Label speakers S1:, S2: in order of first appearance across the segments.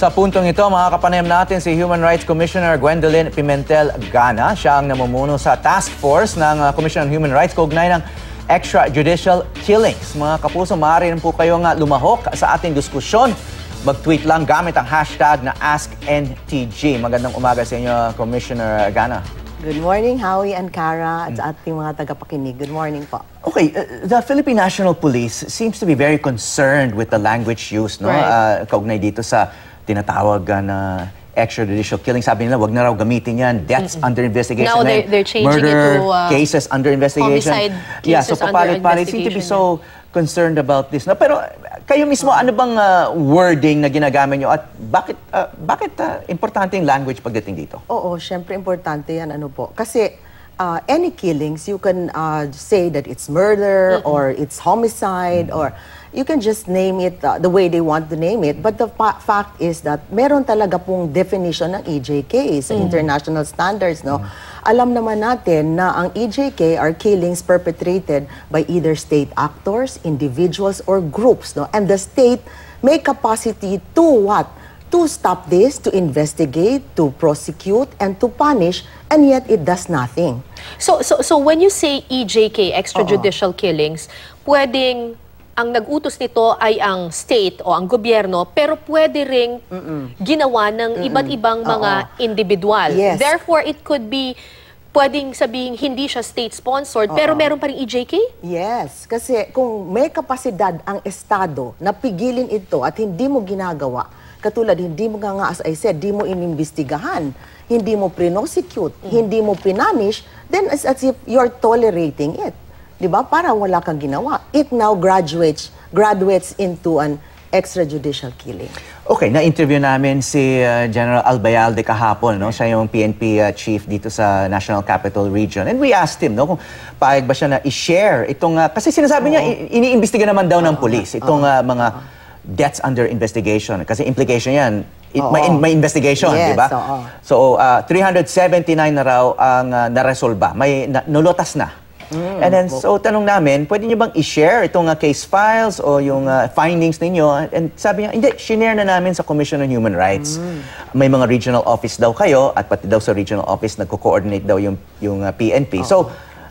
S1: Sa puntong ito, makakapanayam natin si Human Rights Commissioner Gwendolyn Pimentel Gana. Siya ang namumuno sa task force ng Commission on Human Rights kaugnay ng extrajudicial killings. Mga kapuso, maaari rin po kayong lumahok sa ating diskusyon. Mag-tweet lang gamit ang hashtag na AskNTG. Magandang umaga sa inyo, Commissioner Gana.
S2: Good morning, Howie and Cara, at sa ating mga tagapakinig. Good morning po.
S1: Okay, the Philippine National Police seems to be very concerned with the language used, no?
S3: Right.
S1: Kaugnay dito sa tinatawag na extrajudicial killing. Sabi nila, wag na raw gamitin yan. Deaths under investigation.
S3: Now they're changing
S1: murder
S3: it to
S1: cases under investigation.
S3: homicide
S1: Yeah, so
S3: cases under
S1: papalit-palit. Seem to be so concerned about this. No? Pero kayo mismo, ano bang wording na ginagamit nyo at bakit importante yung language pagdating dito?
S2: Oo, syempre importante yan. Ano po? Kasi any killings, you can say that it's murder or it's homicide or you can just name it the way they want to name it. But the fact is that meron talaga pong definition ng EJK sa international standards, no? Alam naman natin na ang EJK are killings perpetrated by either state actors, individuals, or groups, no? And the state may capacity to what? To stop this, to investigate, to prosecute, and to punish, and yet it does nothing.
S3: So when you say EJK, extrajudicial killings, pwedeng ang nag-utos nito ay ang state o ang gobyerno, pero pwede ring ginawa ng iba't ibang mga individual.
S2: Yes.
S3: Therefore, it could be, pwedeng sabihin hindi siya state-sponsored, pero meron pa ring EJK?
S2: Yes, kasi kung may kapasidad ang Estado na pigilin ito at hindi mo ginagawa, katulad hindi mo nga as I said, hindi mo inimbestigahan, hindi mo prosecute, hindi mo pinanish, then it's as if you're tolerating it. Diba? Para wala kang ginawa. It now graduates into an extrajudicial killing.
S1: Okay, na-interview namin si General Albayalde kahapon, no? Siya yung PNP chief dito sa National Capital Region. And we asked him, no, kung paayag ba siya na i-share itong kasi sinasabi niya iniimbestiga naman daw ng police itong mga deaths under investigation. Kasi implication yan, may investigation,
S2: yes,
S1: di ba? So, 379 na raw ang naresolba. May nulutas na. And then, so tanong namin, pwede niyo bang i-share itong case files o yung findings ninyo? And sabi niya, hindi, shinare na namin sa Commission on Human Rights. May mga regional office daw kayo at pati daw sa regional office nagko-coordinate daw yung PNP. So,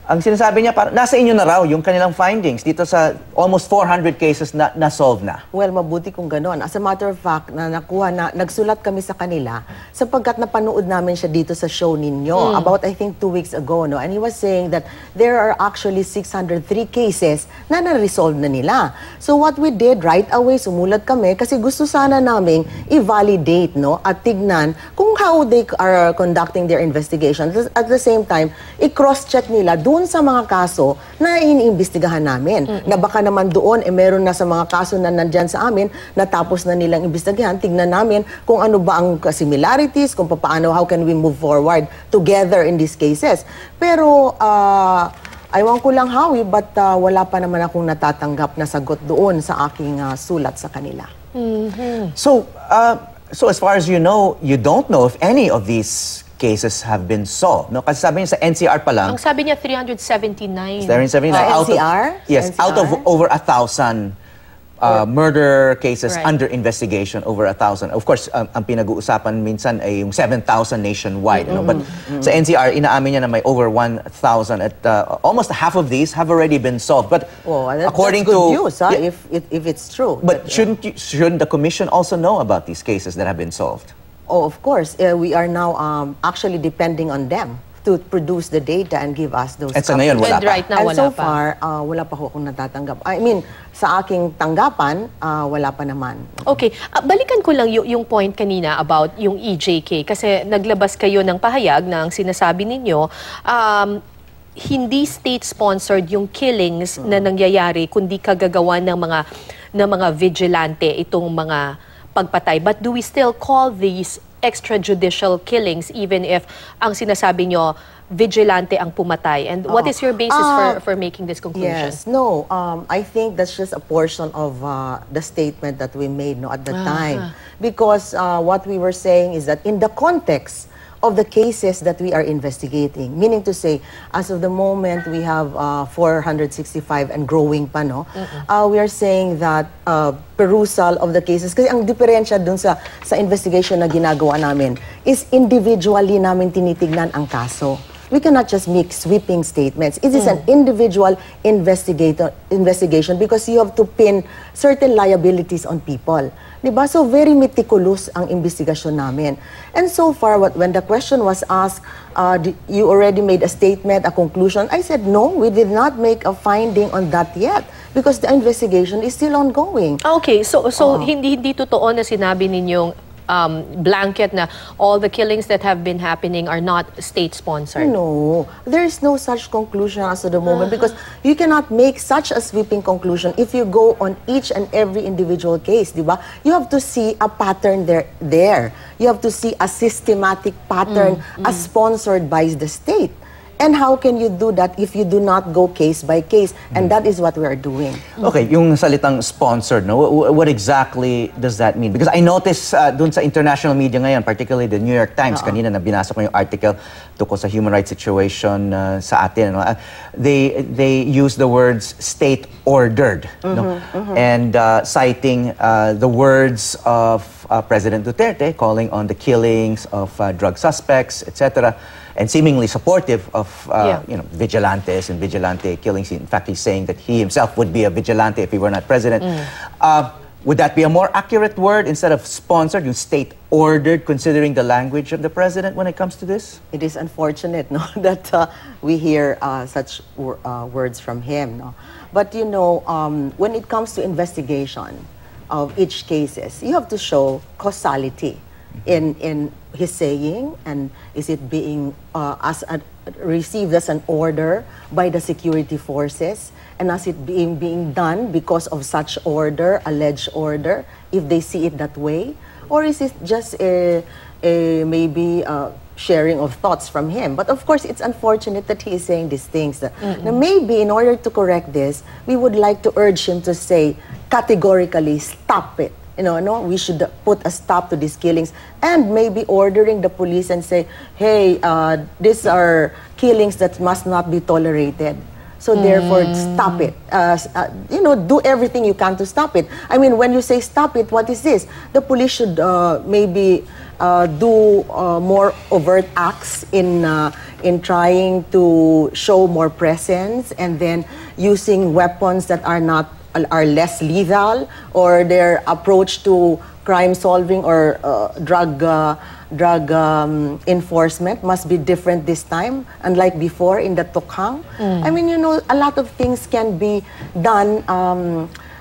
S1: ang sinasabi niya, nasa inyo na raw yung kanilang findings dito sa almost 400 cases na na-solve na.
S2: Well, mabuti kung gano'n. As a matter of fact, nagsulat kami sa kanila sapagkat napanood namin siya dito sa show ninyo about, I think, 2 weeks ago. No? And he was saying that there are actually 603 cases na na-resolve na nila. So what we did, right away, sumulat kami kasi gusto sana naming i-validate, no? At tignan kung how they are conducting their investigation. At the same time, i-cross-check nila doon sa mga kaso na iniimbestigahan namin. Na baka naman doon, meron na sa mga kaso na nandyan sa amin, natapos na nilang imbestigahan, tignan namin kung ano ba ang similarities, kung paano, how can we move forward together in these cases. Pero, aywan ko lang, Howie, but wala pa naman akong natatanggap na sagot doon sa aking sulat sa kanila.
S1: So as far as you know, you don't know if any of these cases have been solved. No? Kasi sabi niya sa NCR pa lang.
S3: Ang sabi niya 379.
S1: 379
S2: NCR?
S1: Yes,
S2: NCR?
S1: out of over 1,000 murder cases
S3: Right.
S1: under investigation, over 1,000. Of course, ang pinag-uusapan minsan ay yung 7,000 nationwide. No? But sa NCR, inaamin niya na may over 1,000 at almost half of these have already been solved. But according
S2: that's good
S1: to
S2: news, if it's true.
S1: But shouldn't the commission also know about these cases that have been solved?
S2: Oh, of course. We are now actually depending on them to produce the data and give us those.
S1: At sa ngayon, wala
S3: And
S1: pa.
S3: right now,
S2: And
S3: wala
S2: so
S3: pa.
S2: far, wala pa ho akong natatanggap. I mean, sa aking tanggapan, wala pa naman.
S3: Okay, balikan ko lang yung point kanina about yung EJK kasi naglabas kayo ng pahayag na ang sinasabi ninyo, hindi state-sponsored yung killings na nangyayari kundi kagagawa ng mga vigilante itong mga pagpatay. But do we still call these extrajudicial killings even if ang sinasabi nyo vigilante ang pumatay? And what is your basis for making this conclusion?
S2: Yes, no, I think that's just a portion of the statement that we made at the time. Because what we were saying is that in the context of the cases that we are investigating. Meaning to say, as of the moment, we have 465 and growing pa, no? We are saying that perusal of the cases, kasi ang diferensya dun sa investigation na ginagawa namin is individually namin tinitignan ang kaso. We cannot just make sweeping statements. It is an individual investigation because you have to pin certain liabilities on people. Diba? So very meticulous ang investigasyon namin. And so far, when the question was asked, you already made a statement, a conclusion, I said, no, we did not make a finding on that yet because the investigation is still ongoing.
S3: Okay, so hindi totoo na sinabi ninyong blanket na all the killings that have been happening are not state-sponsored?
S2: No, there is no such conclusion as of the moment because you cannot make such a sweeping conclusion if you go on each and every individual case, di ba? You have to see a pattern there. You have to see a systematic pattern as sponsored by the state. And how can you do that if you do not go case by case? And that is what we are doing.
S1: Okay, yung salitang sponsored, no? What exactly does that mean? Because I noticed dun sa international media ngayon, particularly the New York Times, kanina na binasa ko yung article tungkol sa human rights situation sa atin. No? They use the words state-ordered, no? And citing the words of President Duterte calling on the killings of drug suspects, etc., and seemingly supportive of vigilantes and vigilante killings. In fact, he's saying that he himself would be a vigilante if he were not president. Would that be a more accurate word instead of sponsored, yung state-ordered, considering the language of the president when it comes to this?
S2: It is unfortunate, no, that we hear such words from him, no. But you know, when it comes to investigation of each cases, you have to show causality in his saying, and is it being received as an order by the security forces, and as it being done because of such order, alleged order, if they see it that way, or is it just a maybe sharing of thoughts from him? But of course, it's unfortunate that he is saying these things. Now, maybe in order to correct this, we would like to urge him to say categorically, stop it. You know, no, we should put a stop to these killings, and maybe ordering the police and say, hey, these are killings that must not be tolerated. So therefore, stop it. You know, do everything you can to stop it. I mean, when you say stop it, what is this? The police should maybe do more overt acts in trying to show more presence, and then using weapons that are less lethal, or their approach to crime solving or drug enforcement must be different this time, unlike before in the Tokhang. I mean, you know, a lot of things can be done,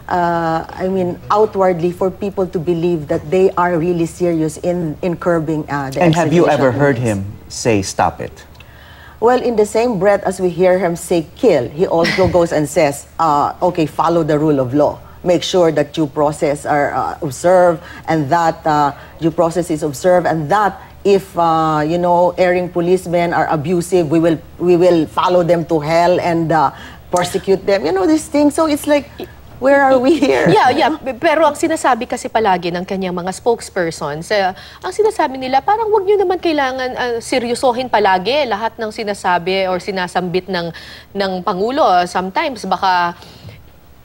S2: I mean, outwardly for people to believe that they are really serious in curbing the
S1: And have you ever
S2: extradition
S1: heard
S2: killings.
S1: him say, stop it?
S2: Well, in the same breath as we hear him say kill, he also goes and says, okay, follow the rule of law. Make sure that due process are observed, and that due process is observed, and that if you know, erring policemen are abusive, we will follow them to hell and persecute them. You know, these things. So it's like, where are we here?
S3: Yeah. Pero ang sinasabi kasi palagi ng kanyang mga spokespersons, ang sinasabi nila, parang wag nyo naman kailangan seryosohin palagi lahat ng sinasabi or sinasambit ng Pangulo. Sometimes baka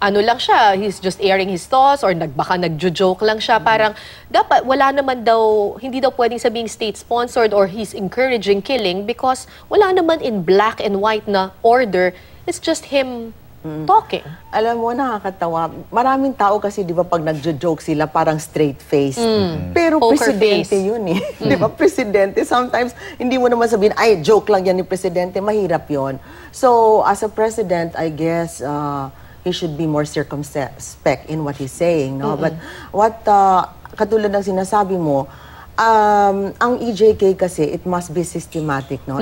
S3: ano lang siya, he's just airing his thoughts, or baka nagjo-joke lang siya. Parang dapat wala naman daw, hindi daw pwedeng sabing state-sponsored or he's encouraging killing because wala naman in black and white na order. It's just him talking.
S2: Alam mo, nakakatawa. Maraming tao kasi, di ba, pag nagjo-joke sila, parang straight face. Pero
S3: Poker
S2: presidente
S3: face.
S2: yun eh. Di ba, presidente, sometimes, hindi mo naman sabihin, ay, joke lang yan ni presidente, mahirap yon. So, as a president, I guess, he should be more circumspect in what he's saying, no? But what, katulad ng sinasabi mo, ang EJK kasi, it must be systematic, no?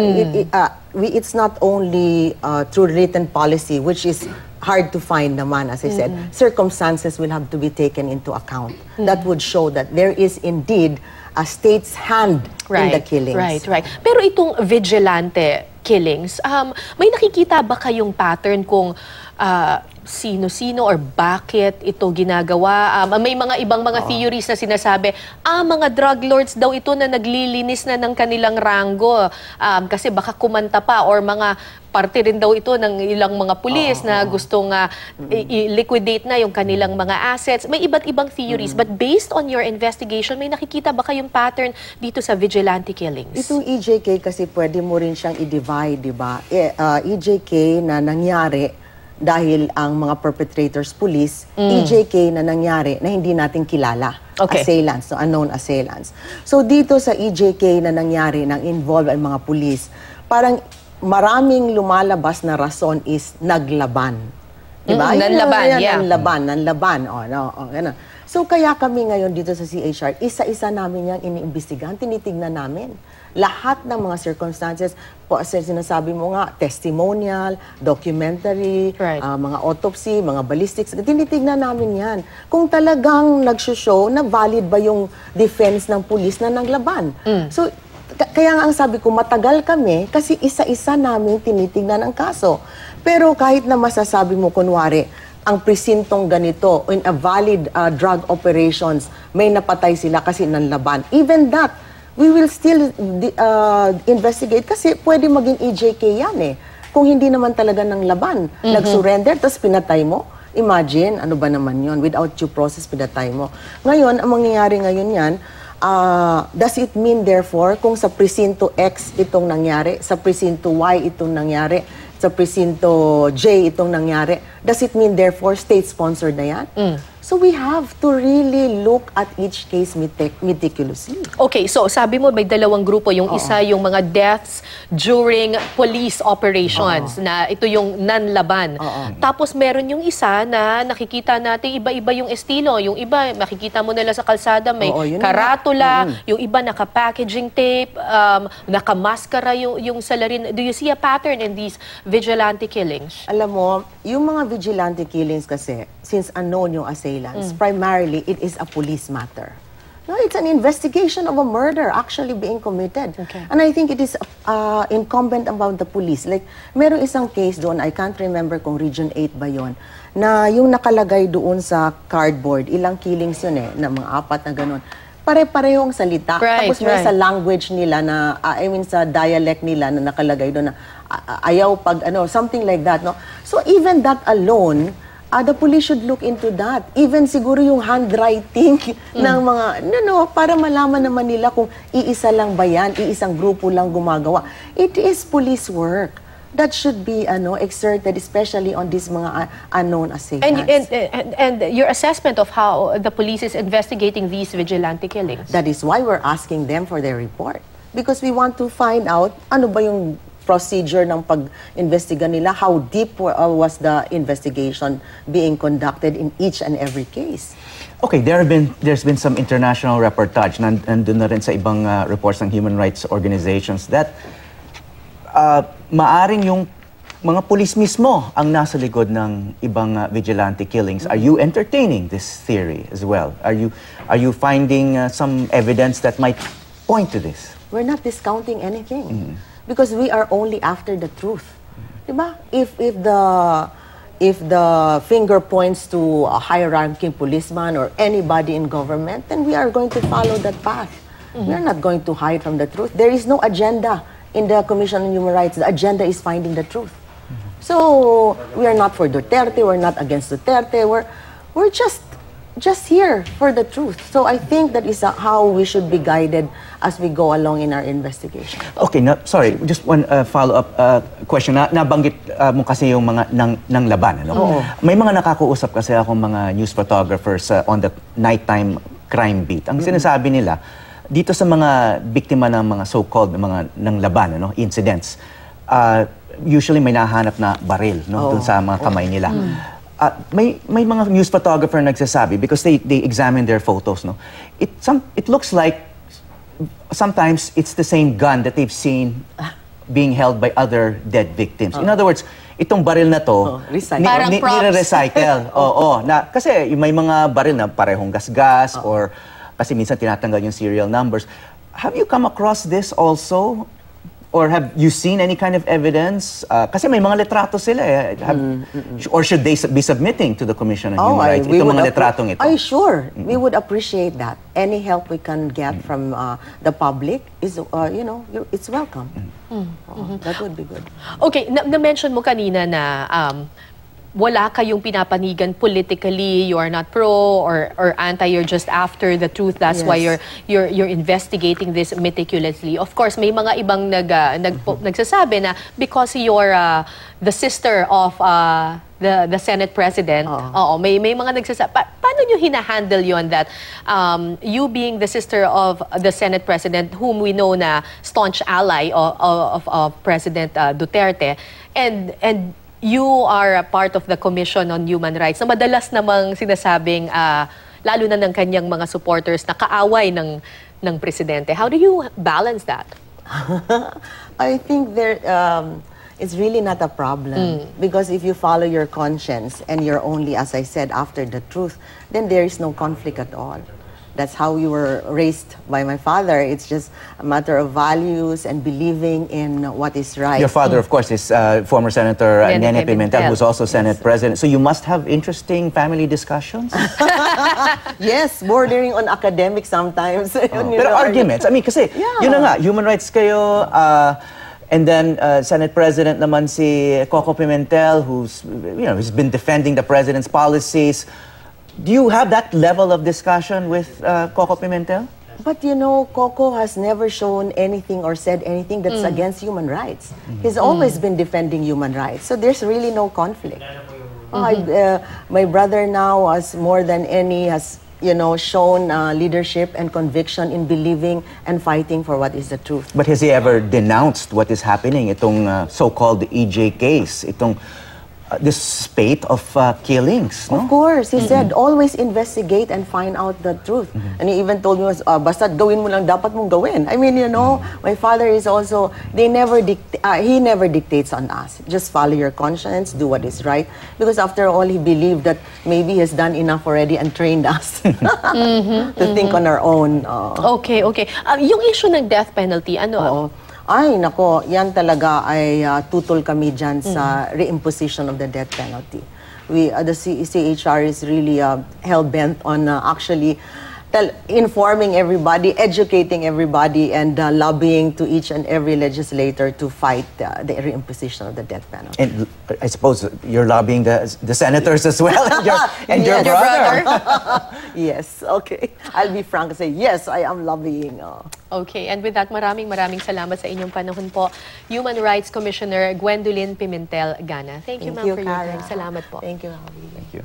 S2: It's not only through written policy, which is hard to find naman, as I said. Circumstances will have to be taken into account. That would show that there is indeed a state's hand in the killings.
S3: Right. Pero itong vigilante killings, may nakikita ba kayong pattern kung sino-sino or bakit ito ginagawa. May mga ibang mga theories na sinasabi, mga drug lords daw ito na naglilinis na ng kanilang ranggo kasi baka kumanta pa, or mga parte rin daw ito ng ilang mga pulis na gustong i-liquidate na yung kanilang mga assets. May iba't ibang theories, but based on your investigation, may nakikita ba kayong pattern dito sa vigilante killings?
S2: Itong EJK kasi pwede mo rin siyang i-divide, di ba? EJK na nangyari dahil ang mga perpetrators police, EJK na nangyari na hindi natin kilala.
S3: Okay.
S2: Assailants, no, unknown assailants. So dito sa EJK na nangyari, nang involved ang mga police, parang maraming lumalabas na rason is naglaban. Diba?
S3: Nanlaban, yeah.
S2: Nanlaban. Ganun. So kaya kami ngayon dito sa CHR, isa-isa namin yung iniimbestigahan, tinitignan namin. Lahat ng mga circumstances, sinasabi mo nga, testimonial, documentary,
S3: right.
S2: Mga autopsy, mga ballistics, tinitignan namin yan. Kung talagang nagsushow na valid ba yung defense ng pulis na naglaban. So, kaya nga ang sabi ko, matagal kami kasi isa-isa namin tinitignan ang kaso. Pero kahit na masasabi mo, kunwari, ang presintong ganito, in a valid drug operations, may napatay sila kasi nanlaban. Even that, we will still investigate kasi pwede maging EJK yan eh. Kung hindi naman talaga ng laban, nag-surrender, tapos pinatay mo. Imagine, ano ba naman yon? Without due process, pinatay mo. Ngayon, ang mangyayari ngayon yan, does it mean therefore, kung sa presinto X itong nangyari, sa presinto Y itong nangyari, sa presinto J itong nangyari, does it mean therefore state-sponsored na yan? So we have to really look at each case meticulously.
S3: Okay, so sabi mo may dalawang grupo. Yung isa yung mga deaths during police operations na ito yung nanlaban. Tapos meron yung isa na nakikita natin iba-iba yung estilo. Yung iba, makikita mo nila sa kalsada, may karatula. Yung iba naka-packaging tape, naka-maskara yung salarin. Do you see a pattern in these vigilante killings?
S2: Alam mo, yung mga vigilante killings kasi, since unknown yung assailants, primarily it is a police matter. No, it's an investigation of a murder actually being committed.
S3: Okay.
S2: And I think it is incumbent about the police. Like, merong isang case doon, I can't remember kung Region 8 ba yun, na yung nakalagay doon sa cardboard, ilang killings yun eh, na mga 4 na ganun. Pare-parehong salita.
S3: Right,
S2: Tapos may sa language nila na, I mean sa dialect nila na nakalagay doon na ayaw pag ano, something like that. No? So even that alone, the police should look into that. Even siguro yung handwriting ng mga, para malaman naman nila kung iisa lang ba yan, iisang grupo lang gumagawa. It is police work that should be exerted, especially on these mga unknown assailants.
S3: And your assessment of how the police is investigating these vigilante killings?
S2: That is why we're asking them for their report. Because we want to find out ano ba yung procedure ng pag-investiga nila, how deep was the investigation being conducted in each and every case.
S1: Okay, there's been some international reportage, nandun na rin sa ibang reports ng human rights organizations that maaring yung mga pulis mismo ang nasa likod ng ibang vigilante killings. Are you entertaining this theory as well? Are you finding some evidence that might point to this?
S2: We're not discounting anything. Because we are only after the truth. Diba? If the finger points to a high-ranking policeman or anybody in government, then we are going to follow that path. We are not going to hide from the truth. There is no agenda in the Commission on Human Rights. The agenda is finding the truth. So we are not for Duterte. We're not against Duterte. We're just here for the truth. So I think that is how we should be guided as we go along in our investigation.
S1: Okay, sorry, just one follow-up question. Nabanggit mo kasi yung mga ng laban. May mga nakakausap kasi akong mga news photographers on the nighttime crime beat. Ang sinasabi nila, dito sa mga biktima ng mga so-called mga ng laban, incidents, usually may nahanap na baril dun sa mga kamay nila. May mga news photographer nagsasabi because they examine their photos, it looks like sometimes it's the same gun that they've seen being held by other dead victims. In other words, itong baril na to nire-recycle. Kasi may mga baril na parehong gasgas or kasi minsan tinatanggal yung serial numbers. Have you come across this also? Or have you seen any kind of evidence? Kasi may mga litrato sila eh. Or should they be submitting to the Commission on Human Rights? Itong mga litratong ito.
S2: Ay, sure. We would appreciate that. Any help we can get from the public is, you know, it's welcome. That would be good.
S3: Okay, na-mention mo kanina na wala kayong pinapanigan politically, you are not pro or anti, you're just after the truth. That's why you're investigating this meticulously. Of course, may mga ibang nagsasabi na because you're the sister of the Senate President, may mga nagsasabi. Paano nyo hinahandle yun that you being the sister of the Senate President, whom we know na staunch ally of President Duterte, and you are a part of the Commission on Human Rights na madalas namang sinasabing, lalo na ng kanyang mga supporters, na kaaway ng presidente. How do you balance that?
S2: I think it's really not a problem. Because if you follow your conscience and you're only, as I said, after the truth, then there is no conflict at all. That's how you were raised by my father. It's just a matter of values and believing in what is right.
S1: Your father, of course, is former Senator Nene Pimentel, who's also Senate President. So you must have interesting family discussions?
S2: Yes, bordering on academic sometimes.
S1: Pero arguments, I mean, kasi yun na nga, human rights kayo, and then Senate President naman si Coco Pimentel, who's been defending the president's policies. Do you have that level of discussion with Coco Pimentel?
S2: But you know, Coco has never shown anything or said anything that's against human rights. He's always been defending human rights. So there's really no conflict. My brother now, has more than any, has shown leadership and conviction in believing and fighting for what is the truth.
S1: But has he ever denounced what is happening? Itong so-called EJ case, itong this spate of killings, no?
S2: Of course, he said, always investigate and find out the truth. And he even told me, basta gawin mo lang dapat mong gawin. I mean, my father is also, he never dictates on us. Just follow your conscience, do what is right. Because after all, he believed that maybe he has done enough already and trained us to think on our own.
S3: Okay. Yung issue ng death penalty, ano?
S2: Ay, nako, yan talaga ay tutol kami dyan sa reimposition of the death penalty. The CHR is really hell-bent on actually informing everybody, educating everybody, and lobbying to each and every legislator to fight the reimposition of the death penalty.
S1: And I suppose you're lobbying the senators as well, and your brother.
S2: Yes, okay. I'll be frank and say, yes, I am lobbying.
S3: Okay, and with that, maraming salamat sa inyong panahon po. Human Rights Commissioner Gwendolyn Pimentel Gana. Thank you, ma'am, for your time. Salamat po.
S2: Thank you, Abby.
S1: Thank you.